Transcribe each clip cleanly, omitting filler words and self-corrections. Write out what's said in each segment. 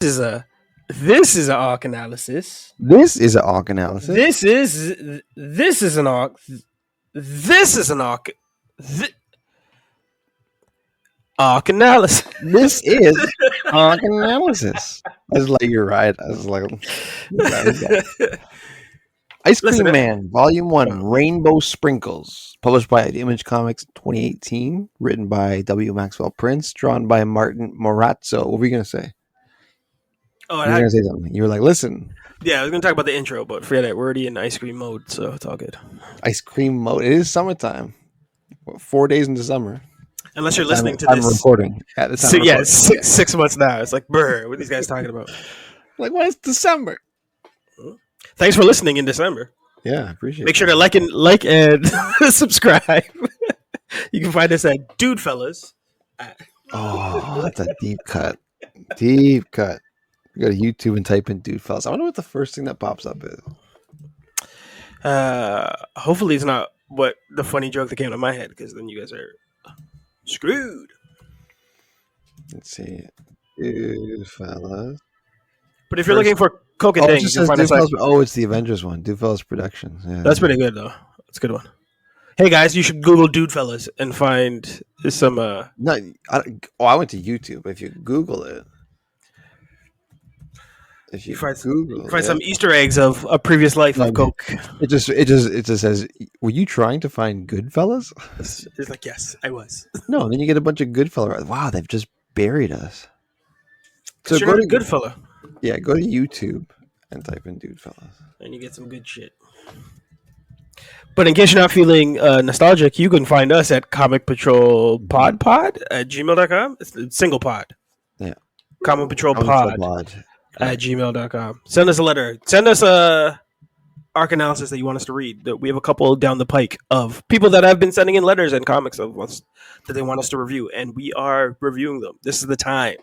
is a this is an arc analysis. This is an arc analysis. This is an arc. This is an arc. Arc analysis. This is arc analysis. I was like, you're right. I was like, Ice Cream Listen, Man, Volume 1, Rainbow Sprinkles, published by Image Comics 2018, written by W. Maxwell Prince, drawn by Martin Morazzo. What were you going to say? Oh, You were going to say something. You were like, listen. yeah, I was going to talk about the intro, but forget it. We're already in ice cream mode, so it's all good. Ice cream mode. It is summertime. 4 days into summer. Unless you're listening to I'm this. recording. At the time Yeah, 6 months now. It's like, brr, what are these guys talking about? Like, when it's December. Thanks for listening in December. Yeah, I appreciate it. Make sure to like and subscribe. You can find us at Dude Fellas. Oh, that's a deep cut. Deep cut. You go to YouTube and type in Dude Fellas. I wonder what the first thing that pops up is. Hopefully it's not what the funny joke that came to my head, because then you guys are screwed. Let's see. Dude Fellas. But if you're looking for Coke and Ding, you can find us at... it's the Avengers one. Dude Fellas Productions. Yeah. That's pretty good, though. That's a good one. Hey, guys, you should Google Dude Fellas and find some... No, I went to YouTube. If you Google it... If you find Google some Easter eggs of a previous life of Coke. It just says, were you trying to find Goodfellas? It's like, yes, I was. No, and then you get a bunch of Goodfellas. Wow, they've just buried us. So you're not a good fella. Yeah, go to YouTube and type in Dude Fellas. And you get some good shit. But in case you're not feeling nostalgic, you can find us at Comic Patrol Pod at gmail.com. It's single pod. Yeah. Comic Patrol Pod at gmail.com. Send us a letter. Send us a arc analysis that you want us to read. We have a couple down the pike of people that have been sending in letters and comics of us that they want us to review, and we are reviewing them. This is the time.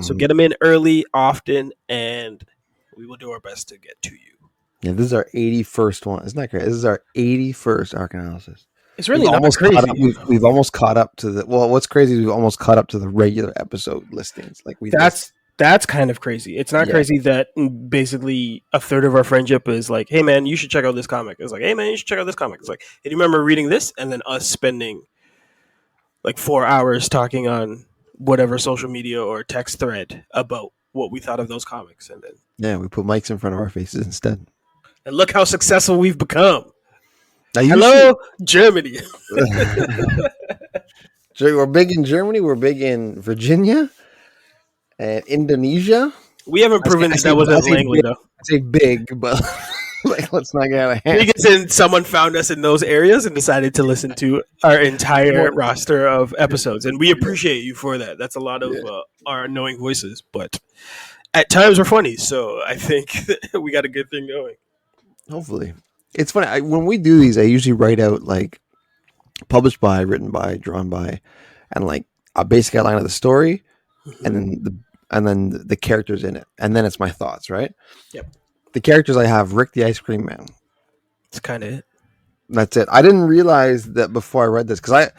So get them in early, often, and we will do our best to get to you. Yeah, this is our 81st one. Isn't that great? This is our 81st arc analysis. It's really almost crazy. We've almost caught up to the... Well, what's crazy is we've almost caught up to the regular episode listings. Like That's kind of crazy. It's not crazy that basically a third of our friendship is like, hey, man, you should check out this comic. It's like, hey, man, you should check out this comic. It's like, hey, do you remember reading this? And then us spending like 4 hours talking on whatever social media or text thread about what we thought of those comics. And then we put mics in front of our faces instead. And look how successful we've become. Hello, Germany. We're big in Germany. We're big in Virginia and Indonesia. We haven't proven that wasn't Langley, though. I say big, but like, let's not get out of hand. Because someone found us in those areas and decided to listen to our entire roster of episodes. And we appreciate you for that. That's a lot of our annoying voices. But at times we're funny. So I think we got a good thing going. Hopefully. It's funny. When we do these, I usually write out like published by, written by, drawn by, and like a basic outline of the story, and then the characters in it, and then it's my thoughts, right? Yep. The characters I have: Rick the Ice Cream Man. That's kind of it. That's it. I didn't realize that before I read this because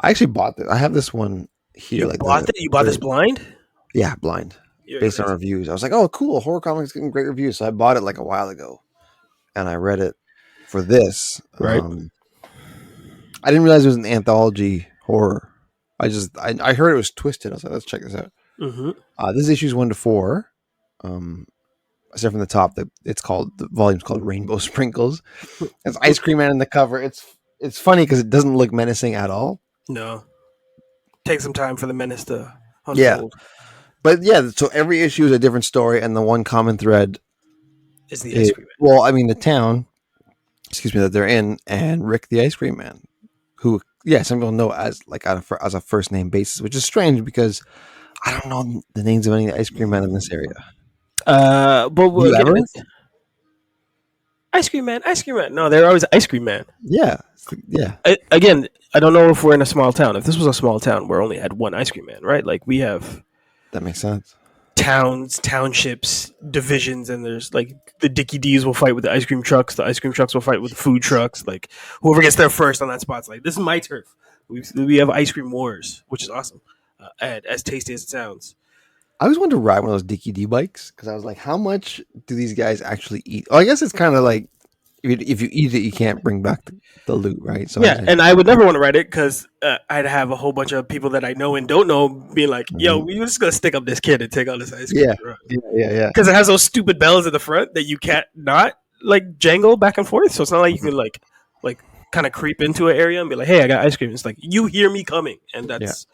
I actually bought this. I have this one here. You bought this blind? Yeah, blind. Based on reviews. I was like, oh, cool. Horror comics getting great reviews. So I bought it like a while ago. And I read it for this. Right. I didn't realize it was an anthology horror. I heard it was twisted. I was like, let's check this out. This is issues 1 to 4. Except from the top, the volume's called Rainbow Sprinkles. It's Ice Cream Man in the cover. It's funny because it doesn't look menacing at all. No. Take some time for the menace to unfold. Yeah. But yeah, so every issue is a different story, and the one common thread is the Ice Cream Man. Well, I mean, the town, that they're in, and Rick the Ice Cream Man, who, some people know as like as a first name basis, which is strange because I don't know the names of any of the Ice Cream Men in this area. Ice Cream Man. No, they're always Ice Cream Man. Yeah. Again, I don't know if we're in a small town. If this was a small town, we only had one Ice Cream Man, right? Like we have. That makes sense. Towns, townships, divisions, and there's like the Dickie D's will fight with the ice cream trucks. The ice cream trucks will fight with the food trucks. Like whoever gets there first on that spot's like, this is my turf. We have ice cream wars, which is awesome and as tasty as it sounds. I always wanted to ride one of those DKD bikes because I was like, how much do these guys actually eat? Oh, I guess it's kind of like if you eat it, you can't bring back the loot, right? So yeah, and I would never want to ride it because I'd have a whole bunch of people that I know and don't know being like, "Yo, we're just gonna stick up this kid and take all this ice cream." Yeah. Because it has those stupid bells at the front that you can't not like jangle back and forth. So it's not like you can like kind of creep into an area and be like, "Hey, I got ice cream." It's like you hear me coming, and that's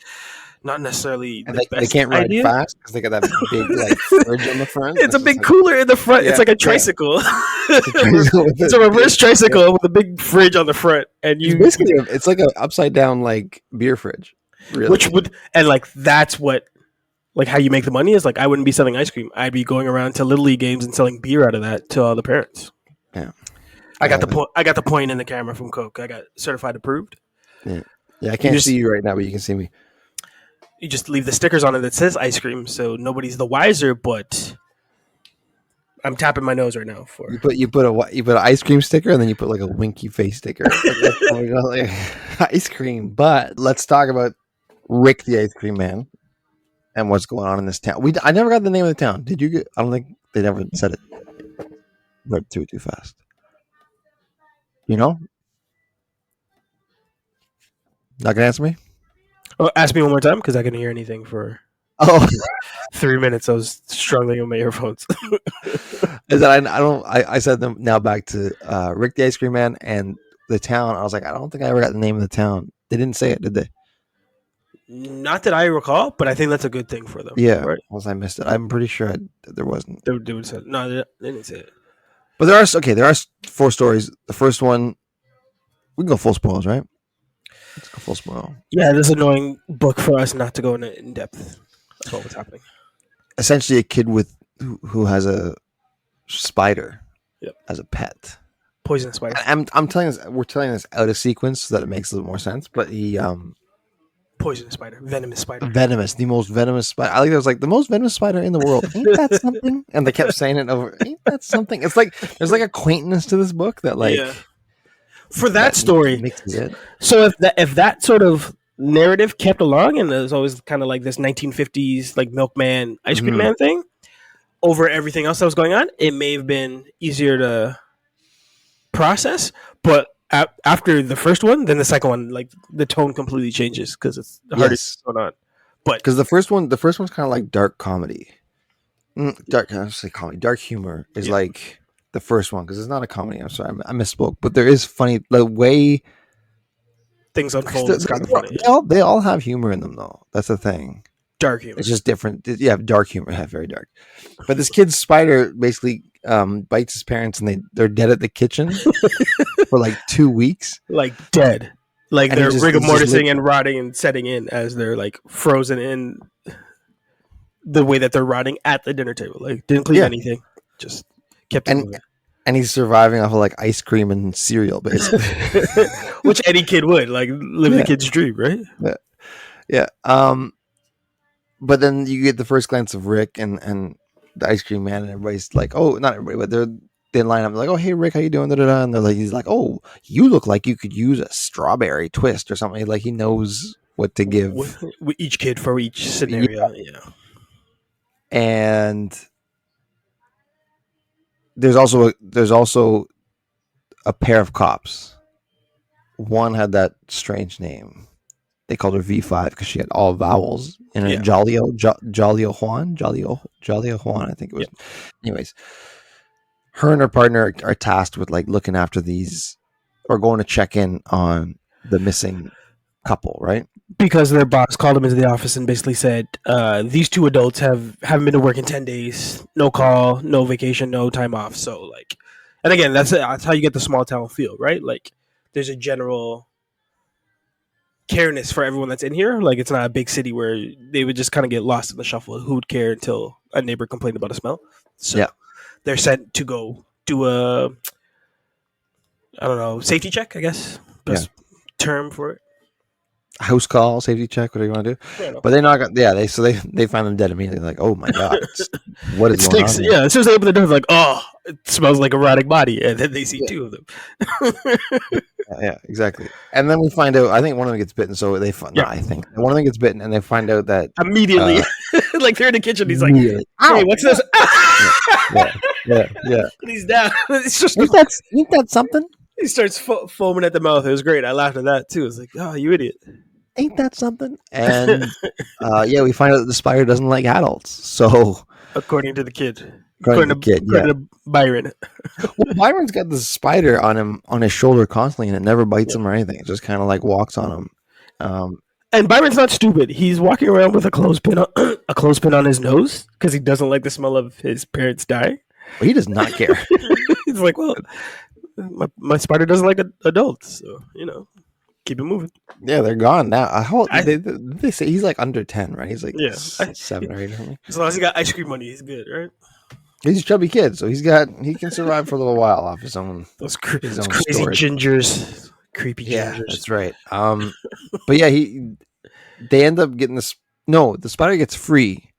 not necessarily and they can't ride fast because they got that big like fridge on the front. It's a big cooler in the front. It's like a tricycle. It's a reverse tricycle with a big fridge on the front, and it's like an upside down like beer fridge, really. Which would and like that's what like how you make the money is like I wouldn't be selling ice cream. I'd be going around to Little League games and selling beer out of that to all the parents. Yeah, I got the point. I got the point in the camera from Coke. I got certified approved. Yeah, I can't see you right now, but you can see me. You just leave the stickers on it that says ice cream, so nobody's the wiser. But I'm tapping my nose right now for you put an ice cream sticker and then you put like a winky face sticker. Like, ice cream. But let's talk about Rick the Ice Cream Man and what's going on in this town. I never got the name of the town. Did you? I don't think they never said it. Read through it too fast. You know? Not gonna answer me? Oh, ask me one more time because I couldn't hear anything for 3 minutes. I was struggling with my earphones. Is that I said them now back to Rick the Ice Cream Man and the town. I was like, I don't think I ever got the name of the town. They didn't say it, did they? Not that I recall, but I think that's a good thing for them. Yeah, right. Unless I missed it. I'm pretty sure there wasn't. They would say no, they didn't say it. But there are 4 stories. The first one, we can go full spoils, right? Let's go full spoil. Yeah, this is an annoying book for us not to go in depth about what's happening. Essentially, a kid who has a spider as a pet, poisonous spider. I'm telling this. We're telling this out of sequence so that it makes a little more sense. But he poisonous spider, venomous spider, the most venomous spider. I think it was like the most venomous spider in the world. Ain't that something? And they kept saying it over. Ain't that something? It's like there's like a quaintness to this book that like. Yeah. For that story, so if that sort of narrative kept along, and there's always kind of like this 1950s like milkman ice cream man thing over everything else that was going on, it may have been easier to process. But after the first one, then the second one, like the tone completely changes because it's the hardest going on. But because the first one's kind of like dark comedy, dark humor is like. The first one, because it's not a comedy. I'm sorry, I misspoke. But there is funny the way things unfold. It's kind of funny. They all have humor in them, though. That's the thing. Dark humor. It's just different. Yeah, dark humor. Yeah, very dark. But this kid's spider basically bites his parents, and they're dead at the kitchen for like 2 weeks. Like dead. Like and they're rigor mortising and rotting and setting in as they're like frozen in the way that they're rotting at the dinner table. Like didn't clean anything. Just kept and he's surviving off of like ice cream and cereal, basically, which any kid would like live the kid's dream, right? Yeah. But then you get the first glance of Rick and the ice cream man, and everybody's like, "Oh, not everybody, but they line up like, oh, hey Rick, how you doing?" Da-da-da. And he's like, "Oh, you look like you could use a strawberry twist or something." Like he knows what to give with each kid for each scenario, And there's also a pair of cops. One had that strange name. They called her V5 because she had all vowels in her. Jalio Juan, I think it was. Yeah. Anyways, her and her partner are tasked with like looking after these, or going to check in on the missing couple, right? Because their boss called them into the office and basically said, these 2 adults haven't been to work in 10 days, no call, no vacation, no time off. So like, and again, that's how you get the small town feel, right? Like there's a general careness for everyone that's in here. Like it's not a big city where they would just kind of get lost in the shuffle. Who would care until a neighbor complained about a smell? So they're sent to go do a, I don't know, safety check, I guess. Best term for it. House call, safety check, whatever you want to do. But they're not gonna, they find them dead immediately. Like, oh my god, what is going on here? Yeah, as soon as they open the door, they're like, oh, it smells like a rotting body, and then they see 2 of them. Yeah, exactly. And then we find out. I think one of them gets bitten. So they find. Yeah. I think one of them gets bitten, and they find out that immediately. Like they're in the kitchen. He's like, Really? "Hey, what's this?" Yeah. And he's down. It's just Ain't that something? he starts foaming at the mouth. It was great. I laughed at that too. I was like, "Oh, you idiot!" Ain't that something? And we find out that the spider doesn't like adults. So According to the kid. according To Byron. Well, Byron's got this spider on him on his shoulder constantly, and it never bites him or anything. It just kind of like walks on him. And Byron's not stupid. He's walking around with a clothespin on his nose because he doesn't like the smell of his parents die. But he does not care. He's like, well, my spider doesn't like adults, so keep it moving. Yeah, they're gone now. They say he's like under 10, right? He's like 7 or 8 or something. As long as he got ice cream money, he's good, right? He's a chubby kid, so he can survive for a little while off his own. Those crazy storage. gingers, creepy gingers. Yeah, that's right. But yeah, they end up getting this. No, the spider gets free.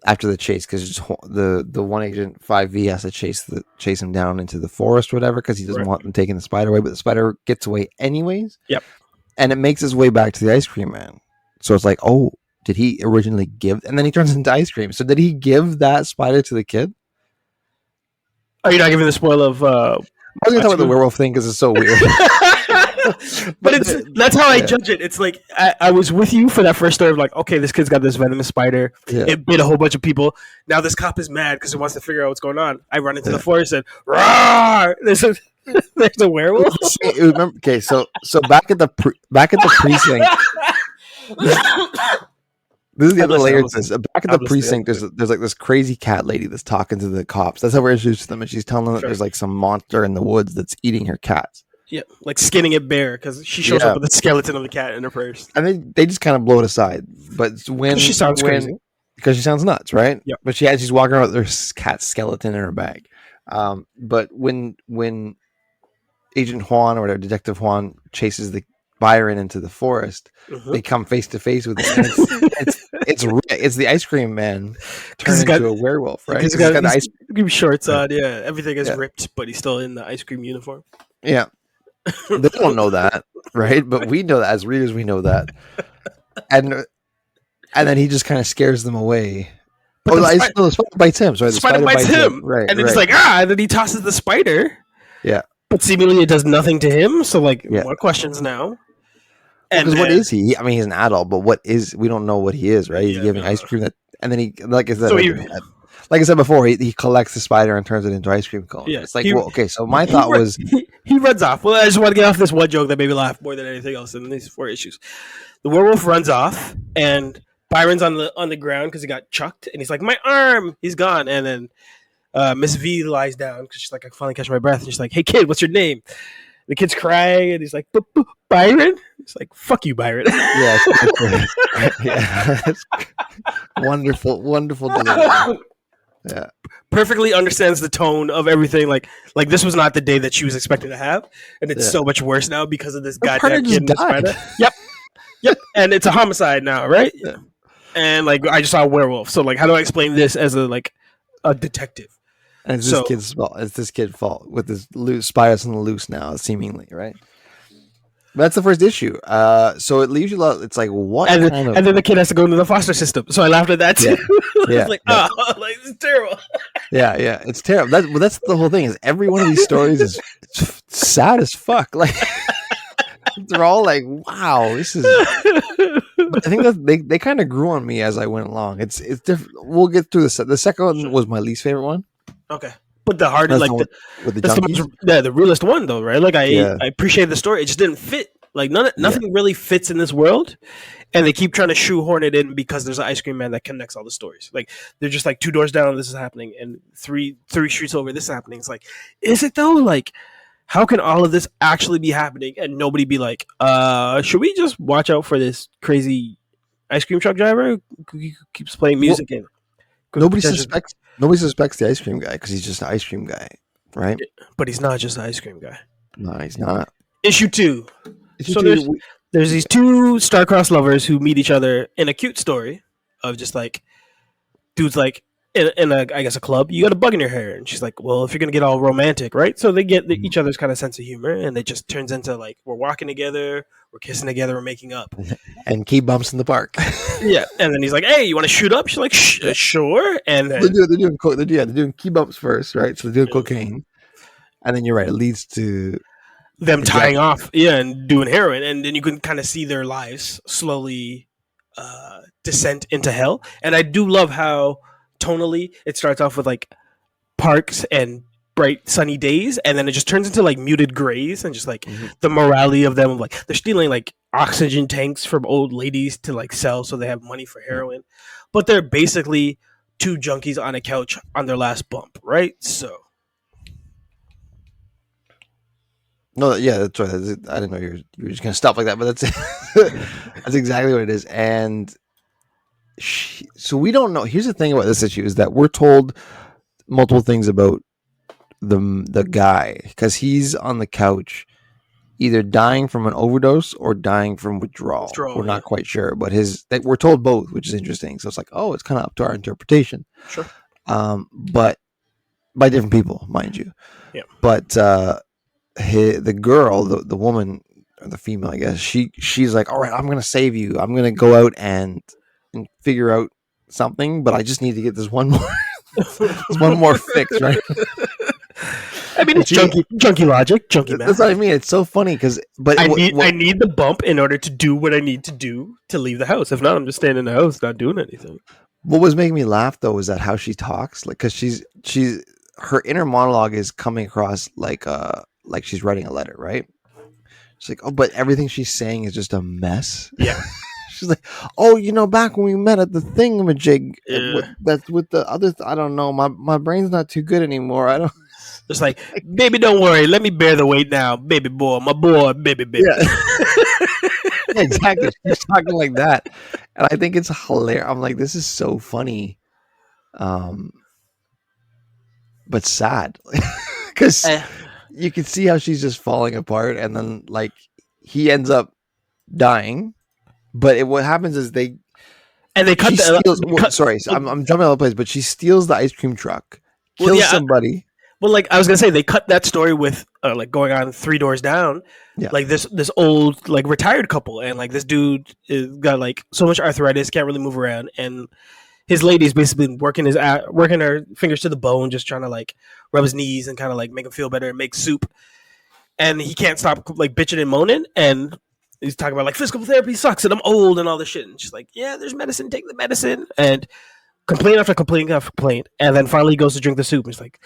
After the chase, because the one agent 5V has to chase him down into the forest, or whatever, because he doesn't want them taking the spider away. But the spider gets away anyways. Yep. And it makes its way back to the ice cream man. So it's like, oh, did he originally give? And then he turns into ice cream. So did he give that spider to the kid? Are you not giving the spoil of? I was gonna talk about the werewolf thing because it's so weird. But that's how I judge it. It's like I was with you for that first story of like, okay, this kid's got this venomous spider. Yeah. It bit a whole bunch of people. Now this cop is mad because he wants to figure out what's going on. I run into the forest and roar! There's a werewolf. Remember, okay, so back at the precinct. This is the other layer to this. Back at the precinct, there's like this crazy cat lady that's talking to the cops. That's how we're introduced to them, and she's telling them that there's like some monster in the woods that's eating her cats. Yeah, like skinning it bare because she shows up with the skeleton of the cat in her purse. And they just kind of blow it aside. But when she sounds crazy, because she sounds nuts, right? Yeah. But she's walking around with her cat skeleton in her bag. But when Agent Juan or Detective Juan chases the Byron into the forest, they come face to face with it. It's the ice cream man turned into a werewolf, right? He's got the ice cream shorts on. Yeah, everything is ripped, but he's still in the ice cream uniform. Yeah. They don't know that, right? But we know that as readers, we know that, and then he just kind of scares them away. But the spider bites him. Sorry, the spider bites him, right? And then it's like and then he tosses the spider. Yeah, but seemingly it does nothing to him. So more questions now. Because what is he? I mean, he's an adult, but we don't know what he is, right? He's giving ice cream and then he, like I said, like I said before, he collects the spider and turns it into ice cream cone. Yeah, it's like, so my thought was he runs off. Well, I just want to get off this one joke that made me laugh more than anything else in these 4 issues. The werewolf runs off, and Byron's on the ground because he got chucked, and he's like, "My arm!" He's gone, and then Miss V lies down because she's like, "I finally catch my breath," and she's like, "Hey kid, what's your name?" The kid's crying, and he's like, "Byron." He's like, "Fuck you, Byron." Yeah, wonderful delivery. Yeah, perfectly understands the tone of everything. Like this was not the day that she was expecting to have, and it's so much worse now because of this goddamn kid. Yep, and it's a homicide now, right? Yeah. And like I just saw a werewolf, so like, how do I explain this as a detective? And it's this kid's fault. It's this kid's fault with this loose spiders on the loose now, seemingly, right? That's the first issue. So it leaves you. It's like what? And then the kid has to go into the foster system. So I laughed at that too. Yeah, like this is terrible. Yeah, it's terrible. That's the whole thing. Is every one of these stories is sad as fuck. Like they're all like, wow, this is. But I think that they kind of grew on me as I went along. It's different. We'll get through the second one was my least favorite one. Okay. But the hard, like with the the realest one though, right? Like I appreciate the story. It just didn't fit. Like nothing really fits in this world, and they keep trying to shoehorn it in because there's an ice cream man that connects all the stories. Like they're just like 2 doors down, this is happening, and three streets over, this is happening. It's like, is it though? Like, how can all of this actually be happening and nobody be like, should we just watch out for this crazy ice cream truck driver who keeps playing music and nobody suspects the ice cream guy because he's just an ice cream guy, right? But he's not just an ice cream guy. No, he's not. Issue 2. So there's these 2 star-crossed lovers who meet each other in a cute story of just like dudes like in a I guess a club. You got a bug in your hair, and she's like, "Well, if you're gonna get all romantic, right?" So they get each other's kind of sense of humor, and it just turns into like we're walking together, we're kissing together, we're making up, and key bumps in the park. Yeah, and then he's like, "Hey, you want to shoot up?" She's like, sure. And then they're doing key bumps first, right? So they're doing cocaine, and then you're right. It leads to them tying off, and doing heroin, and then you can kind of see their lives slowly descent into hell. And I do love how tonally it starts off with like parks and bright sunny days, and then it just turns into like muted grays and just like the morality of them, like they're stealing like oxygen tanks from old ladies to like sell so they have money for heroin, but they're basically two junkies on a couch on their last bump, right? So no, yeah, that's right. I didn't know you were just gonna stop like that, but that's that's exactly what it is. And so we don't know. Here's the thing about this issue is that we're told multiple things about the guy, because he's on the couch either dying from an overdose or dying from withdrawal. We're not quite sure, but we're told both, which is interesting. So it's like, it's kind of up to our interpretation. Sure. But by different people, mind you. Yeah. But the girl, the woman or the female, I guess, she's like, all right, I'm gonna save you. I'm gonna go out and figure out something, but I just need to get this one more fix, right? I mean, it's junky logic, junky math. That's what I mean. It's so funny because, I need the bump in order to do what I need to do to leave the house. If not, I'm just staying in the house, not doing anything. What was making me laugh though was that how she talks, like, because her inner monologue is coming across like she's writing a letter, right? She's like, but everything she's saying is just a mess. Yeah. She's like, back when we met at the thingamajig, that's with the other. I don't know. My brain's not too good anymore. I don't. It's like, baby, don't worry. Let me bear the weight now, baby boy. My boy, baby. Yeah. Exactly. She's talking like that, and I think it's hilarious. I'm like, this is so funny, but sad, because you can see how she's just falling apart, and then like he ends up dying. But what happens is they cut sorry, I'm jumping all over the place, but she steals the ice cream truck, kills somebody. Well, like I was gonna say, they cut that story with like going on 3 doors down, like this old like retired couple, and like this dude got like so much arthritis, can't really move around, and his lady's basically working her fingers to the bone, just trying to like rub his knees and kind of like make him feel better and make soup, and he can't stop like bitching and moaning, and he's talking about like physical therapy sucks and I'm old and all this shit, and she's like, yeah, there's medicine, take the medicine, and complaint after complaint after complaint, and then finally he goes to drink the soup, and he's like,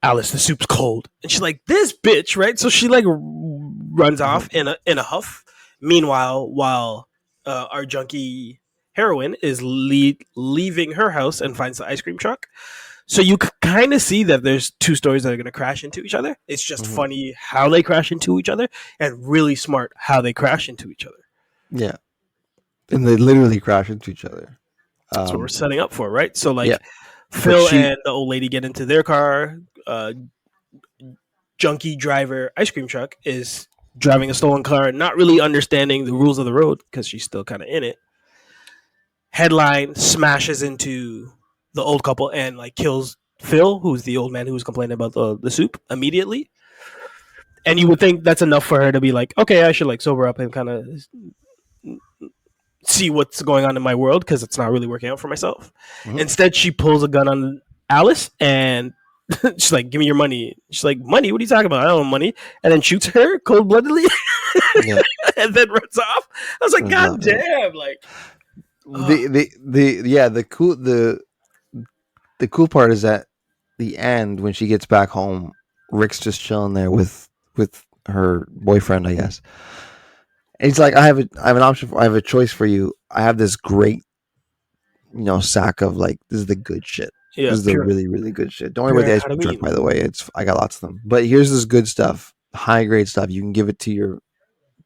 Alice, the soup's cold. And she's like, this bitch, right? So she like runs off in a huff. Meanwhile, while our junkie heroine is leaving her house and finds the ice cream truck. So you kind of see that there's 2 stories that are going to crash into each other. It's just funny how they crash into each other, and really smart how they crash into each other. Yeah. And they literally crash into each other. That's what we're setting up for, right? So like Phil and the old lady get into their car. Junkie driver ice cream truck is driving a stolen car, not really understanding the rules of the road because she's still kind of in it. Headline smashes into the old couple and like kills Phil, who's the old man who was complaining about the soup, immediately. And you would think that's enough for her to be like, okay, I should like sober up and kind of see what's going on in my world because it's not really working out for myself. Instead, she pulls a gun on Alice and she's like, give me your money. She's like, money? What are you talking about? I don't have money. And then shoots her cold-bloodedly and then runs off. I was like, God damn. Like, the cool part is that the end, when she gets back home, Rick's just chilling there with her boyfriend, I guess. And he's like, I have an option. I have a choice for you. I have this great, sack of like, this is the good shit. Yeah, this is the really, really good shit. Don't worry about the ice cream truck, by the way. I got lots of them. But here's this good stuff, high grade stuff. You can give it to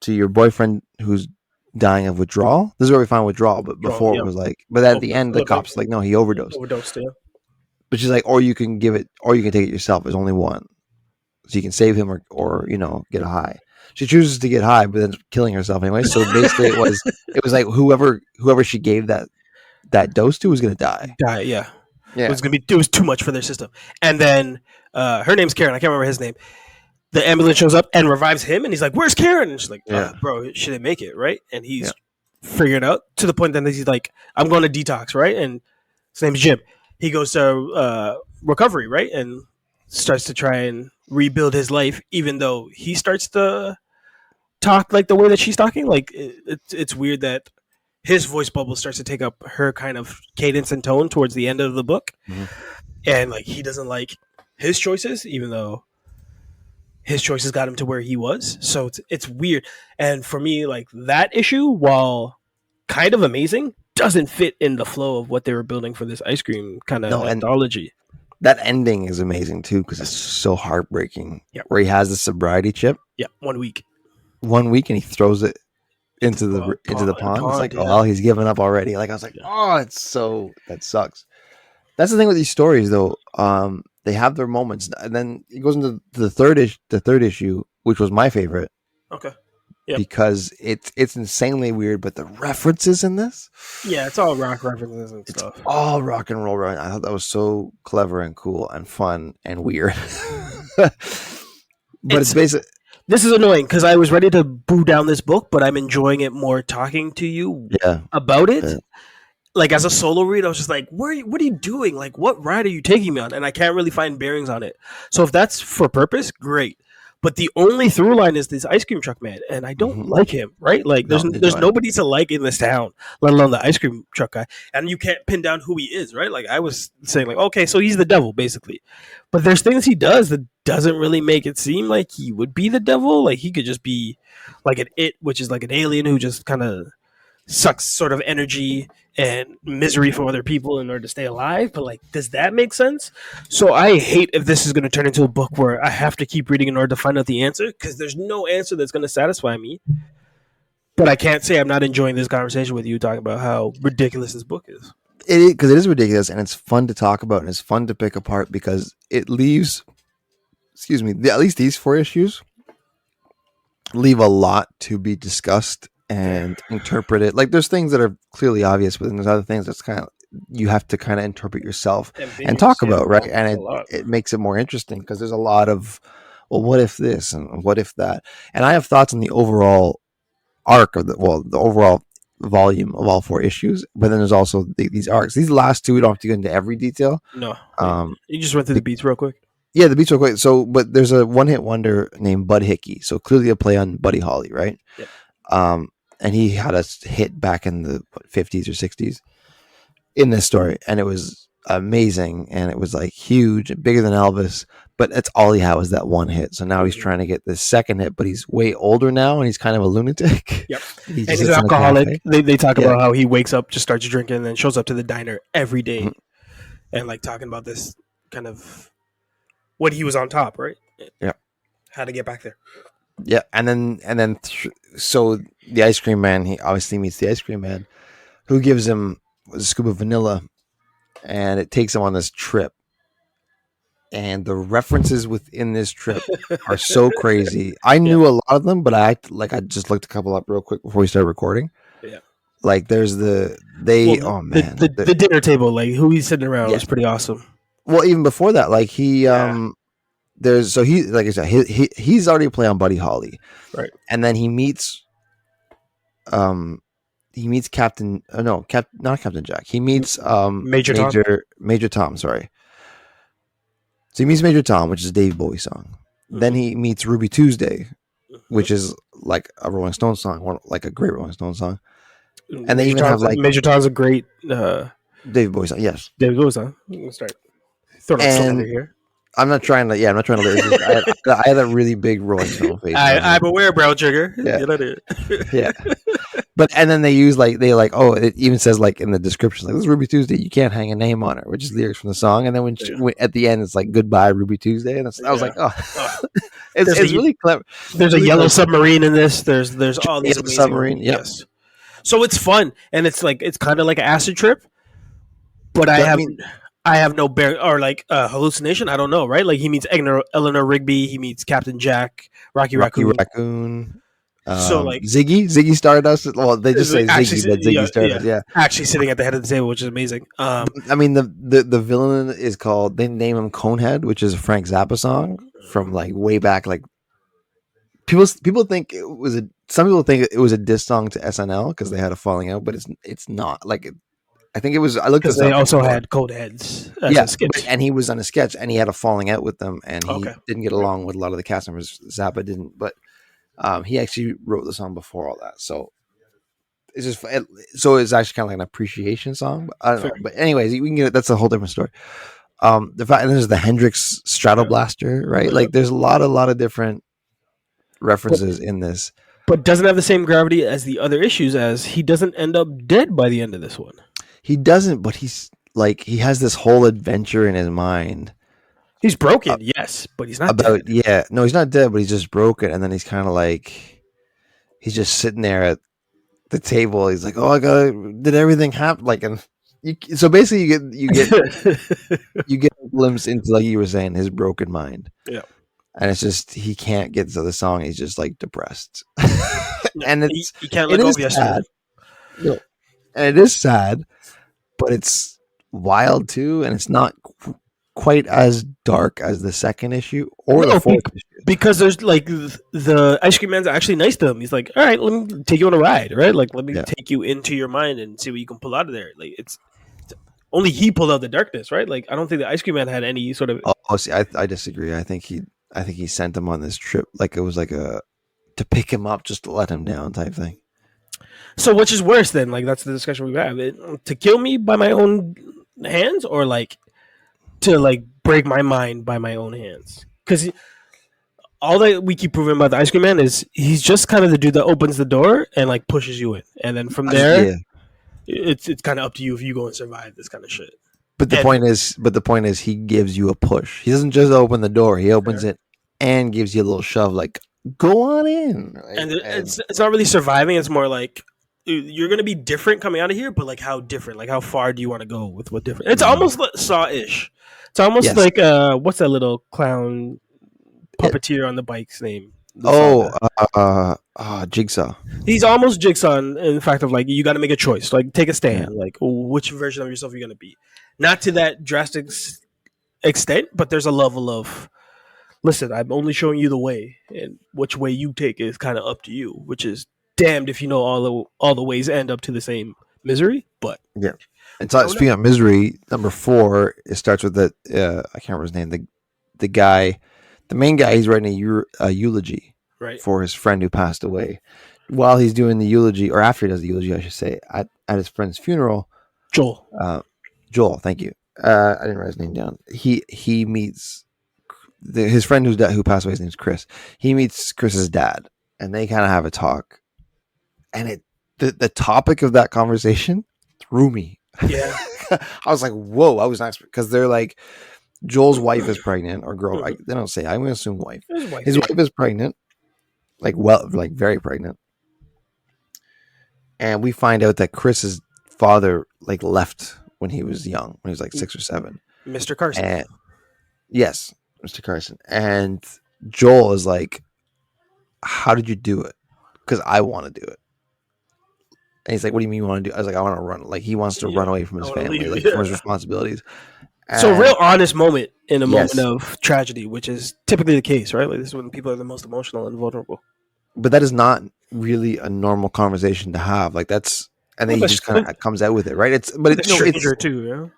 your boyfriend who's dying of withdrawal. This is where we find withdrawal, but before it was like, but at the end, the cops like, no, he overdosed. But she's like, or you can take it yourself. There's only one, so you can save him or get a high. She chooses to get high, but then killing herself anyway. So basically, it was like whoever she gave that dose to was gonna die. Yeah. It was too much for their system. And then her name's Karen. I can't remember his name. the ambulance shows up and revives him, and he's like, "Where's Karen?" And she's like, Yeah. "Bro, she didn't make it, right?" And he's figuring out to the point that he's like, "I'm going to detox, right?" And his name's Jim. He goes to recovery, right, and starts to try and rebuild his life, even though he starts to talk like the way that she's talking. Like it's weird that his voice bubble starts to take up her kind of cadence and tone towards the end of the book, and like he doesn't like his choices, even though his choices got him to where he was. So it's weird. And for me, like that issue, while kind of amazing, doesn't fit in the flow of what they were building for this ice cream kind of anthology. That ending is amazing too because it's so heartbreaking. Yeah. Where he has the sobriety chip. Yeah, 1 week. 1 week, and he throws it into the pond. It's like, oh, he's given up already. Like I was like, that sucks. That's the thing with these stories, though. They have their moments, and then it goes into the third issue, which was my favorite. Okay. Yep. Because it's insanely weird, but the references in this, it's all rock references and stuff. All rock and roll. I thought that was so clever and cool and fun and weird. But it's basically. This is annoying because I was ready to boo down this book, but I'm enjoying it more talking to you about it. Yeah. Like as a solo read, I was just like, what are you doing? Like, what ride are you taking me on? And I can't really find bearings on it. So if that's for purpose, great. But the only through line is this ice cream truck man, and I don't like him, right? Like there's nobody to like in this town, let alone the ice cream truck guy. And you can't pin down who he is, right? Like I was saying, like, okay, so he's the devil, basically. But there's things he does that doesn't really make it seem like he would be the devil. Like he could just be like which is like an alien who just kind of sucks sort of energy and misery from other people in order to stay alive. But like, does that make sense? So I hate if this is going to turn into a book where I have to keep reading in order to find out the answer, because there's no answer that's going to satisfy me. But I can't say I'm not enjoying this conversation with you talking about how ridiculous this book is. Because it is ridiculous, and it's fun to talk about, and it's fun to pick apart because it leaves, at least these 4 issues leave a lot to be discussed and interpreted. Like there's things that are clearly obvious, but then there's other things that's kind of you have to kind of interpret yourself and talk about, right? And it makes it more interesting because there's a lot of, well, what if this and what if that? And I have thoughts on the overall arc of the overall volume of all 4 issues, but then there's also these arcs. These last 2 we don't have to get into every detail. No, you just went through the beats real quick. Yeah, the beats real quick. So, but there's a one-hit wonder named Bud Hickey. So clearly a play on Buddy Holly, right? Yep. And he had a hit back in the 50s or 60s in this story, and it was amazing, and it was like huge, bigger than Elvis. But that's all he had was that one hit. So now he's trying to get this second hit, but he's way older now, and he's kind of a lunatic. Yep. And he's an alcoholic. They talk about how he wakes up, just starts drinking, and then shows up to the diner every day, and like talking about this kind of when he was on top, right? Yeah. How to get back there. Yeah, so the ice cream man, he obviously meets the ice cream man, who gives him a scoop of vanilla, and it takes him on this trip. And the references within this trip are so crazy. I knew a lot of them, but I just looked a couple up real quick before we started recording. Yeah, like there's the dinner table, like who he's sitting around was pretty awesome. Well, even before that, like he like I said, he's already played on Buddy Holly, right? And then he meets Captain not Captain Jack. He meets Major Tom. Sorry. So he meets Major Tom, which is a Dave Bowie song. Mm-hmm. Then he meets Ruby Tuesday, which is like a Rolling Stones song, like a great Rolling Stones song. And they even have like Major Tom's a great Dave Bowie song. Yes, Dave Bowie song. Let's start throwing slander here. I'm not trying to. Yeah, I'm not trying to. I had a really big Rolling Stone face. I'm aware, Brown Sugar. Yeah, yeah. But and then it even says like in the description, like this is Ruby Tuesday. You can't hang a name on her, which is lyrics from the song. And then when at the end, it's like goodbye Ruby Tuesday, and I was like, it's really clever. There's a yellow submarine in this. There's all these amazing submarine. Yes. So it's fun, and it's kind of like an acid trip, but I have no hallucination. I don't know, right? Like he meets Eleanor Rigby, he meets Captain Jack, Rocky Raccoon. So like Ziggy Stardust. Well, they just say Ziggy, but Ziggy Stardust. Yeah, actually sitting at the head of the table, which is amazing. I mean, the villain is called. They name him Conehead, which is a Frank Zappa song from like way back, like people think it was some people think it was a diss song to SNL because they had a falling out, but it's not. Like, I think it was. I looked because this they up also before. had Code Heads as a sketch. And he was on a sketch, and he had a falling out with them, and he Okay. didn't get along with a lot of the cast members. Zappa didn't, but he actually wrote the song before all that. So it's just it's actually kind of like an appreciation song. But I don't know. But anyways, we can get it. That's a whole different story. The fact and there's the Hendrix Stratoblaster, right? Like there's a lot of different references in this, but doesn't have the same gravity as the other issues, as he doesn't end up dead by the end of this one. He doesn't, but he's like he has this whole adventure in his mind. He's broken, yes, but he's not dead. Yeah, no, he's not dead, but he's just broken, and then he's kind of like he's just sitting there at the table. He's like, "Oh, did everything happen?" Like, and so basically, you get a glimpse into, like you were saying, his broken mind. Yeah. And it's just he can't get to the song. He's just like depressed, and he can't let go of yesterday. No. And it is sad, but it's wild too, and it's not quite as dark as the second issue or the fourth issue. Because there's like the Ice Cream Man's actually nice to him. He's like, "All right, let me take you on a ride, right? Like, let me take you into your mind and see what you can pull out of there." Like, it's only he pulled out the darkness, right? Like, I don't think the Ice Cream Man had any sort of. Oh, see, I disagree. I think he sent him on this trip like it was like to pick him up just to let him down type thing. So which is worse then? Like that's the discussion we have. To kill me by my own hands, or like to like break my mind by my own hands? Because all that we keep proving about the Ice Cream Man is he's just kind of the dude that opens the door and like pushes you in, and then from there, it's kind of up to you if you go and survive this kind of shit. But the point is, he gives you a push. He doesn't just open the door; he opens it and gives you a little shove, like go on in. Right? And it's not really surviving; it's more like you're gonna be different coming out of here. But like how different? Like how far do you want to go with what different? It's almost like Saw-ish. It's almost like what's that little clown puppeteer on the bike's name? Jigsaw. He's almost Jigsaw in the fact of like you got to make a choice, like take a stand, like which version of yourself you're gonna be. Not to that drastic extent, but there's a level of, listen, I'm only showing you the way, and which way you take is kind of up to you. Which is damned if you know all the ways end up to the same misery. But yeah, and so speaking of misery, number 4, it starts with the I can't remember his name. The guy, the main guy, he's writing a eulogy for his friend who passed away. While he's doing the eulogy, or after he does the eulogy, I should say, at his friend's funeral, Joel, thank you. I didn't write his name down. He meets his friend who passed away. His name's Chris. He meets Chris's dad, and they kind of have a talk. And the topic of that conversation threw me. Yeah, I was like, "Whoa!" I was not because they're like, Joel's wife is pregnant, or girl. They don't say. I'm going to assume wife. His wife is pregnant, like very pregnant. And we find out that Chris's father like left when he was young, when he was like 6 or 7. Mr. Carson. Yes, Mr. Carson. And Joel is like, "How did you do it?" Because I want to do it. And he's like, "What do you mean you want to do?" I was like, "I want to run." Like he wants to run away from his family, from his responsibilities. So a real honest moment in a moment of tragedy, which is typically the case, right? Like this is when people are the most emotional and vulnerable. But that is not really a normal conversation to have. Like that's, and then he just kind of comes out with it, right? It's stranger too,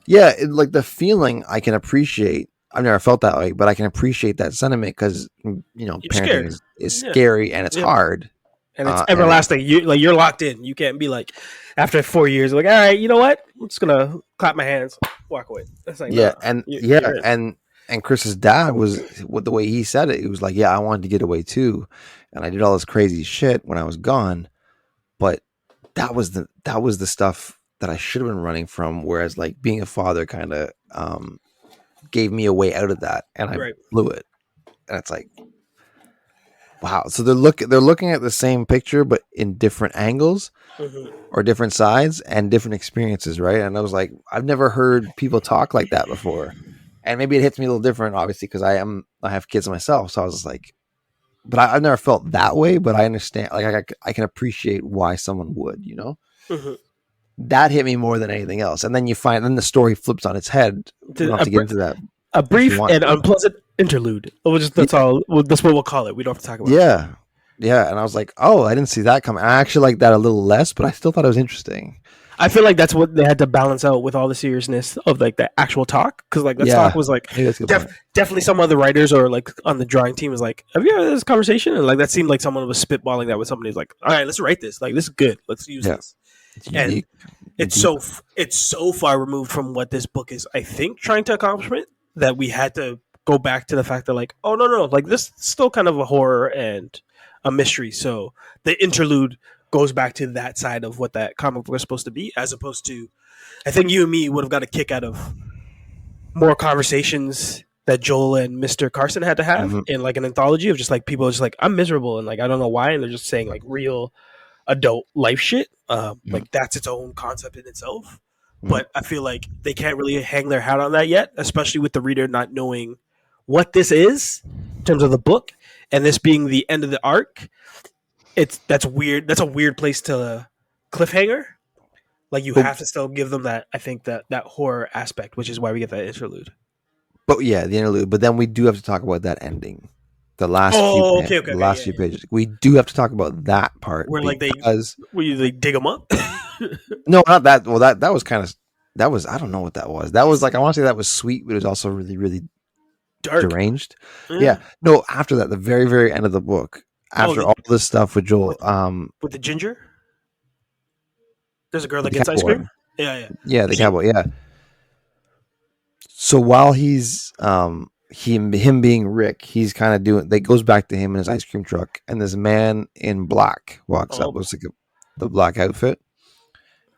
yeah. Like the feeling I can appreciate. I've never felt that way, but I can appreciate that sentiment because parenting is scary and it's hard. And it's everlasting. You're locked in. You can't be like, after 4 years, like, all right, you know what? I'm just gonna clap my hands, walk away. That's like, and Chris's dad was the way he said it. He was like, "Yeah, I wanted to get away too, and I did all this crazy shit when I was gone, but that was the stuff that I should have been running from. Whereas, like being a father, kind of gave me a way out of that, and I blew it. And it's like." Wow. So they're looking at the same picture, but in different angles or different sides and different experiences, right? And I was like, I've never heard people talk like that before. And maybe it hits me a little different, obviously, because I have kids myself. So I was just like, but I've never felt that way, but I understand, like I can appreciate why someone would, That hit me more than anything else. And then then the story flips on its head. We don't have to get into that. A brief and unpleasant interlude. That's all. That's what we'll call it. We don't have to talk about it. Yeah. And I was like, oh, I didn't see that coming. I actually like that a little less, but I still thought it was interesting. I feel like that's what they had to balance out with all the seriousness of like the actual talk, because like that talk was like definitely some other writers or like on the drawing team was like, have you had this conversation? And like that seemed like someone was spitballing that with somebody who's like, all right, let's write this. Like this is good. Let's use this. And it's so far removed from what this book is, I think, trying to accomplish, that we had to go back to the fact that like, oh no, like this is still kind of a horror and a mystery. So the interlude goes back to that side of what that comic book was supposed to be, as opposed to, I think you and me would have got a kick out of more conversations that Joel and Mr. Carson had to have in like an anthology of just like people just like, I'm miserable and like I don't know why, and they're just saying like real adult life shit. Like that's its own concept in itself. But I feel like they can't really hang their hat on that yet, especially with the reader not knowing what this is in terms of the book, and this being the end of the arc. That's weird. That's a weird place to cliffhanger. Like you have to still give them that. I think that horror aspect, which is why we get that interlude. But yeah, the interlude. But then we do have to talk about that ending, the last few pages. We do have to talk about that part where like they dig them up. No, not that. Well, that was kind of I don't know what that was. That was like I want to say that was sweet, but it was also really really dark, deranged. Yeah. No, after that, the very very end of the book. After all this stuff with Joel, with the ginger, there's a girl that gets ice cream. Yeah, the cowboy. Yeah. So while he's him being Rick, he's kind of doing. That goes back to him in his ice cream truck, and this man in black walks up. Looks like the black outfit.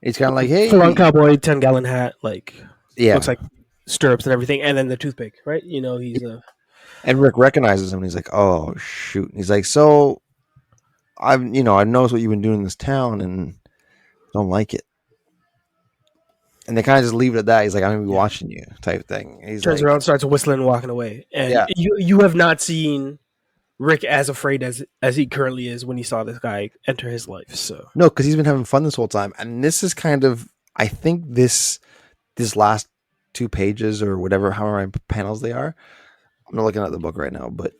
He's kind of like, hey, full-on cowboy, 10-gallon hat, like looks like stirrups and everything, and then the toothpick, right? You know, he's a. And Rick recognizes him and he's like, oh, shoot. And he's like, so I've noticed what you've been doing in this town and don't like it. And they kind of just leave it at that. He's like, I'm going to be watching you type thing. He turns around, starts whistling and walking away. And you have not seen Rick as afraid as he currently is when he saw this guy enter his life. So no, because he's been having fun this whole time. And this is kind of, I think this last 2 pages or whatever, however many panels they are, I'm not looking at the book right now, but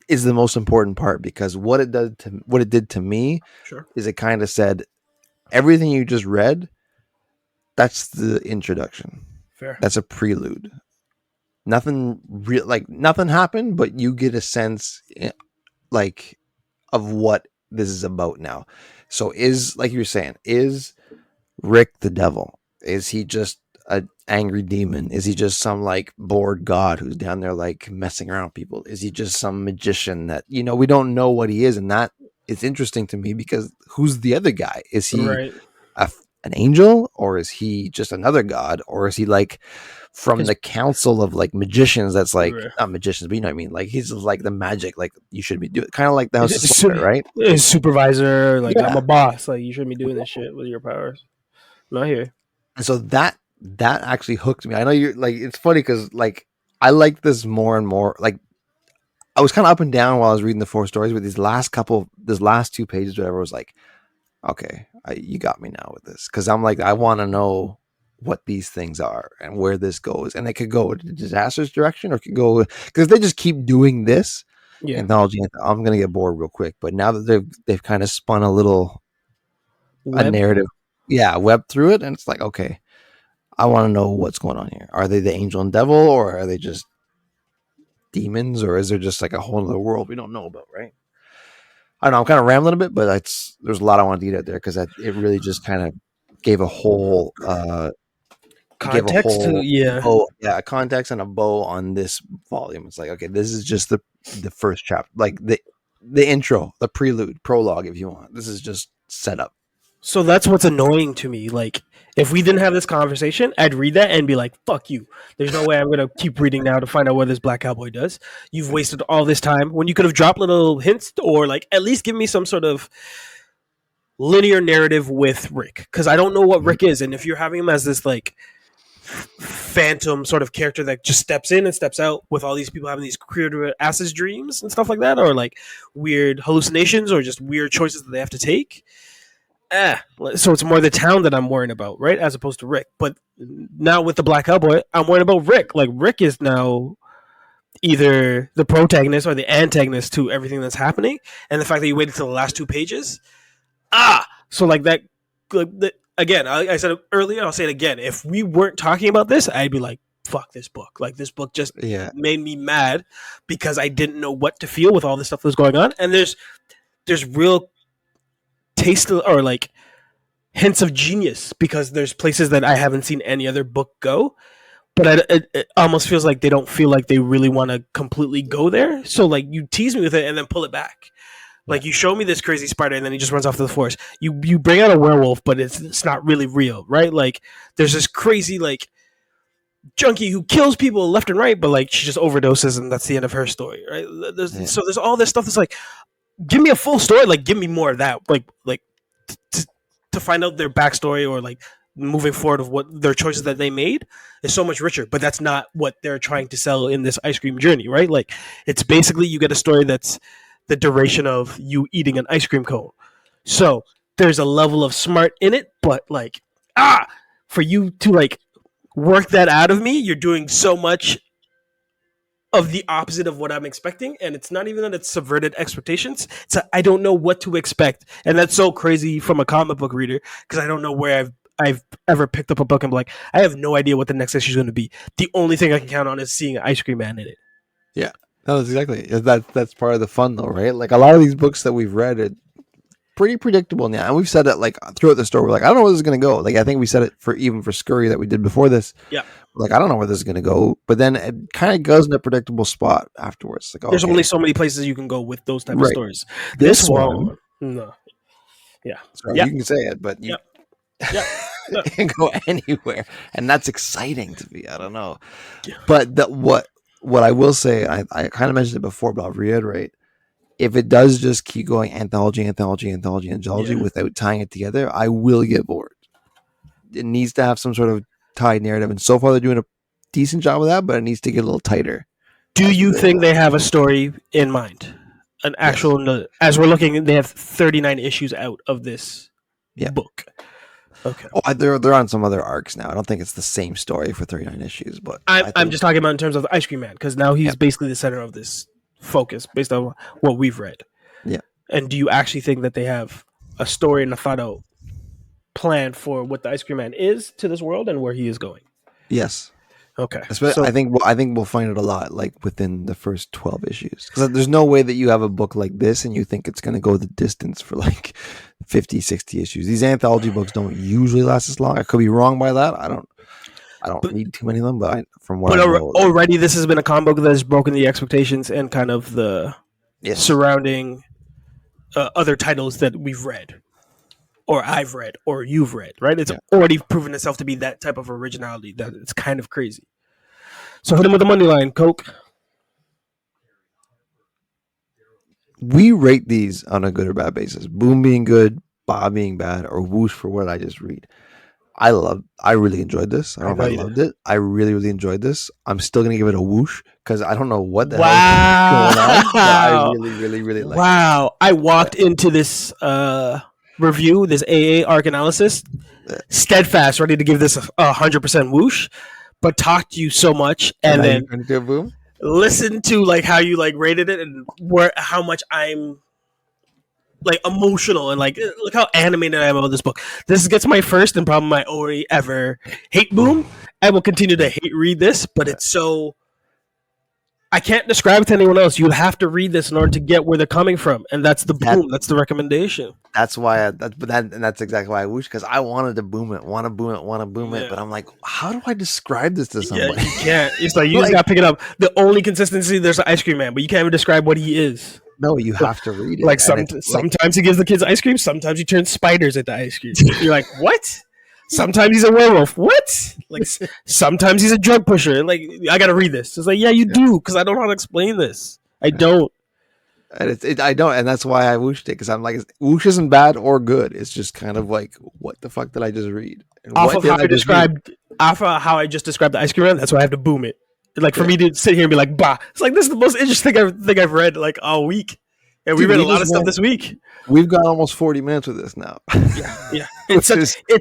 is the most important part, because what it did to me is it kind of said everything you just read. That's the introduction. Fair. That's a prelude. Nothing real, like nothing happened, but you get a sense like of what this is about now. So is, like you were saying, is Rick the devil? Is he just an angry demon? Is he just some like bored god who's down there like messing around with people? Is he just some magician that, we don't know what he is? And that is interesting to me, because who's the other guy? Is he an angel, or is he just another god, or is he like from the council of like magicians that's like not magicians, but you know what I mean? Like he's like the magic, like you should be doing, kind of like the House of Slaughter, right? His supervisor, like I'm a boss, like you shouldn't be doing this shit with your powers. Not here. And so that actually hooked me. I know you're like, it's funny because like I like this more and more. Like I was kind of up and down while I was reading the 4 stories, but this last 2 pages, whatever, was like, okay, you got me now with this, because I'm like, I want to know what these things are and where this goes, and it could go in a disastrous direction, or it could go, because if they just keep doing this anthology, I'm gonna get bored real quick. But now that they've kind of spun a narrative, web through it, and it's like, okay, I want to know what's going on here. Are they the angel and devil, or are they just demons, or is there just like a whole other world we don't know about, right? I don't know, I'm kind of rambling a bit, but there's a lot I want to eat out there, because it really just kind of gave a whole context a context and a bow on this volume. It's like, okay, this is just the first chapter, like the intro, the prelude, prologue, if you want. This is just setup. So that's what's annoying to me. Like, if we didn't have this conversation, I'd read that and be like, fuck you. There's no way I'm going to keep reading now to find out what this black cowboy does. You've wasted all this time when you could have dropped little hints, or like at least give me some sort of linear narrative with Rick. Because I don't know what Rick is. And if you're having him as this like phantom sort of character that just steps in and steps out with all these people having these creative asses dreams and stuff like that, or like weird hallucinations, or just weird choices that they have to take. So it's more the town that I'm worrying about, right? As opposed to Rick. But now with the Black Cowboy, I'm worried about Rick. Like Rick is now, either the protagonist or the antagonist to everything that's happening, and the fact that you waited till the last 2 pages. So like that. Again, I said it earlier. I'll say it again. If we weren't talking about this, I'd be like, "Fuck this book!" Like this book just made me mad because I didn't know what to feel with all this stuff that was going on. And there's real taste or like hints of genius because there's places that I haven't seen any other book go. But it almost feels like they don't feel like they really want to completely go there. So like you tease me with it and then pull it back. Like you show me this crazy spider and then he just runs off to the forest. You bring out a werewolf, but it's not really real, right? Like there's this crazy like junkie who kills people left and right, but like she just overdoses and that's the end of her story, right? So there's all this stuff that's like, give me a full story, like give me more of that, like to find out their backstory or like moving forward of what their choices that they made is so much richer. But that's not what they're trying to sell in this ice cream journey, right? Like it's basically you get a story that's the duration of you eating an ice cream cone. So there's a level of smart in it, but like, for you to like work that out of me, you're doing so much of the opposite of what I'm expecting. And it's not even that it's subverted expectations. It's I don't know what to expect. And that's so crazy from a comic book reader because I don't know where I've ever picked up a book and be like, I have no idea what the next issue is going to be. The only thing I can count on is seeing an Ice Cream Man in it. Yeah. No, that's exactly. That's part of the fun, though, right? Like a lot of these books that we've read are pretty predictable now, and we've said it like throughout the story. We're like, I don't know where this is going to go. Like I think we said it for Scurry that we did before this. Yeah. Like I don't know where this is going to go, but then it kind of goes in a predictable spot afterwards. Like there's only so many places you can go with those type of stories. This one, no. Yeah. Sorry, you can say it, but you can go anywhere, and that's exciting to me. I don't know, but what I will say, I kind of mentioned it before, but I'll reiterate. If it does just keep going anthology without tying it together, I will get bored. It needs to have some sort of tied narrative, and so far they're doing a decent job of that, but it needs to get a little tighter. Do you think they have a story in mind? An actual, as we're looking, they have 39 issues out of this book. Okay. Oh, they're on some other arcs now. I don't think it's the same story for 39 issues, but I'm just talking about in terms of the Ice Cream Man because now he's basically the center of this focus based on what we've read. Yeah. And do you actually think that they have a story and a thought out plan for what the Ice Cream Man is to this world and where he is going? Yes. Okay. So, I think we'll find it a lot like within the first 12 issues. Because there's no way that you have a book like this and you think it's going to go the distance for like 50, 60 issues. These anthology books don't usually last as long. I could be wrong by that. I don't read too many of them, but from what I know, already this has been a comic book that has broken the expectations and kind of the surrounding other titles that we've read. Or I've read, or you've read, right? It's already proven itself to be that type of originality that it's kind of crazy. So hit him with the money line, Coke. We rate these on a good or bad basis. Boom being good, Bob being bad, or whoosh for what I just read. I really enjoyed this. I don't know if I loved it. I really, really enjoyed this. I'm still going to give it a whoosh because I don't know what the hell is going on. But I really, really, really like it. Wow. I walked into this review, this AA arc analysis, steadfast, ready to give this 100% whoosh, but talked to you so much and then boom. Listen to like how you like rated it and how much I'm like emotional and like look how animated I am about this book. This gets my first and probably my only ever hate boom. I will continue to hate read this, but it's so I can't describe it to anyone else. You'll have to read this in order to get where they're coming from, and that's the boom. That's the recommendation. That's why. That's exactly why I wish because I wanted to boom it, want to boom it, but I'm like, how do I describe this to somebody? Yeah, you can't. It's like you just got to pick it up. The only consistency there's an Ice Cream Man, but you can't even describe what he is. No, you have to read it. Like sometimes he gives the kids ice cream, sometimes he turns spiders into ice cream. You're like, what? Sometimes he's a werewolf. What? Like sometimes he's a drug pusher. Like I gotta read this. It's like, yeah, you do, because I don't know how to explain this. I don't. And I don't, and that's why I whooshed it, because I'm like, whoosh isn't bad or good. It's just kind of like, what the fuck did I just read? And off of how I just described the Ice Cream Man, that's why I have to boom it. Like for me to sit here and be like, bah, it's like this is the most interesting thing I've read like all week. And we read a lot of stuff this week. We've got almost 40 minutes with this now. Yeah. It's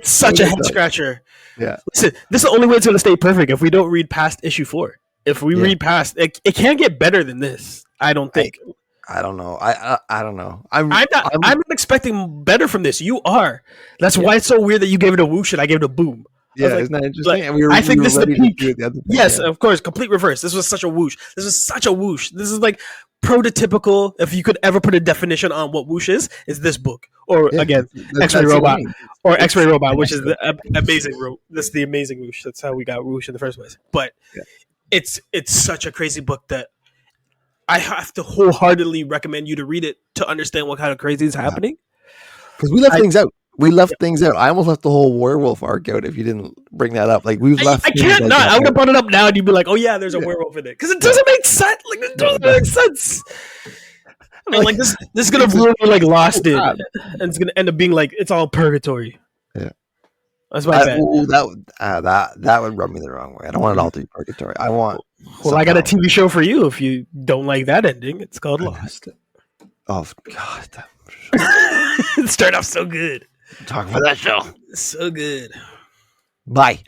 such a head scratcher. Yeah. Listen, this is the only way it's going to stay perfect if we don't read past issue 4. If we read past it, it can't get better than this. I don't think. I don't know. I don't know. I'm not expecting better from this. You are. That's why it's so weird that you gave it a whoosh and I gave it a boom. Yeah, isn't that interesting? I think this is the peak. Yes, of course, complete reverse. This was such a whoosh. This is like prototypical. If you could ever put a definition on what whoosh is this book. Or again, X-Ray Robot, or X-Ray Robot, which is the amazing. That's the amazing whoosh. That's how we got whoosh in the first place. But it's such a crazy book that I have to wholeheartedly recommend you to read it to understand what kind of crazy is happening. Because we left things out. We left things out. I almost left the whole werewolf arc out if you didn't bring that up. Like we've left. I can't not. I would have brought it up now, and you'd be like, "Oh yeah, there's a werewolf in it," because it doesn't make sense. Like it doesn't make sense. I mean, like this is gonna really like Lost it, and it's gonna end up being like it's all purgatory. Yeah, that's my bad. That would rub me the wrong way. I don't want it all to be purgatory. I want. Well, I got a TV show for you. If you don't like that ending, it's called Lost. Oh God, it started off so good. Talk about that show. So good. Bye.